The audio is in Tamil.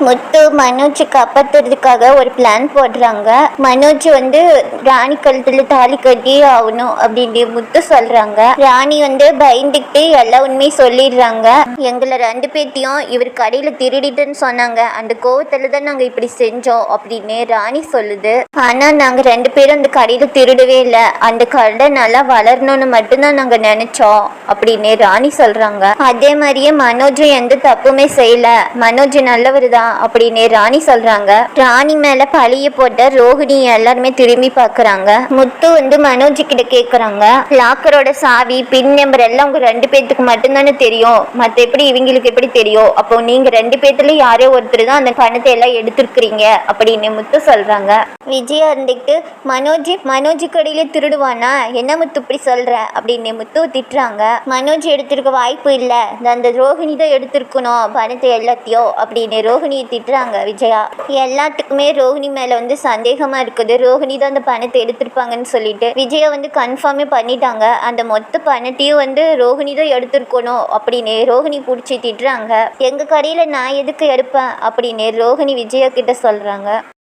முத்து மனோஜ் காப்பாத்துறதுக்காக ஒரு பிளான் போடுறாங்க. மனோஜ் ராணி கழுத்துல தாலி கட்டியே ஆகணும் அப்படின்னு முத்து சொல்றாங்க. ராணி பயந்துக்கிட்டு எல்லா உண்மையும் சொல்லிடுறாங்க. எங்களை 2 பேர்த்தையும் இவர் கடையில திருடிட்டுன்னு சொன்னாங்க, அந்த கோவத்துல தான் நாங்க இப்படி செஞ்சோம் அப்படின்னு ராணி சொல்லுது. ஆனா நாங்க 2 பேரும் அந்த கடையில திருடவே இல்லை, அந்த கடை நல்லா வளரணும்னு மட்டும்தான் நாங்க நினைச்சோம் அப்படின்னு ராணி சொல்றாங்க. அதே மாதிரியே மனோஜும் எந்த தப்புமே செய்யல, மனோஜ் நல்லவர் தான் அப்படின்னு ராணி சொல்றாங்க. ராணி மேல பழிய போட்ட ரோஹிணி எல்லாருமே திரும்பி பாக்குறாங்க. முத்து மனோஜ் கிட்ட கேக்குறாங்க, லாக்கரோட சாவி பின் நம்பர் எல்லாம் உங்க 2 பேத்துக்கு மட்டும்தானே தெரியும், மத்த எப்படி இவங்களுக்கு எப்படி தெரியும், அப்போ நீங்க 2 பேத்துல யாரோ ஒருத்தர் தான் அந்த பணத்தை எல்லாம் எடுத்திருக்கிறீங்க அப்படின்னு முத்து சொல்றாங்க. விஜயா இருந்துட்டு மனோஜ் கடையில திருடுவானா, என்ன முத்து இப்படி சொல்ற அப்படின்னு முத்து திட்டுறாங்க. மனோஜ் எடுத்திருக்க வாய்ப்பு இல்ல, அந்த ரோஹிணி தான் எடுத்திருக்கணும் பணத்தை எல்லாத்தையும் அப்படின்னு ரோஹிணி திட்டுறாங்க விஜயா. எல்லாத்துக்குமே ரோஹிணி மேல சந்தேகமா இருக்குது, ரோஹிணி தான் அந்த பணத்தை எடுத்திருப்பாங்கன்னு சொல்லிட்டு விஜயா கன்ஃபார்மே பண்ணிட்டாங்க. அந்த மொத்த பணத்தையும் ரோஹிணி தான் எடுத்திருக்கணும் அப்படின்னு ரோஹிணி பிடிச்சி திட்டுறாங்க. எங்க கடையில நான் எதுக்கு எடுப்பேன் அப்படின்னு ரோஹிணி விஜயா கிட்ட சொல்றாங்க.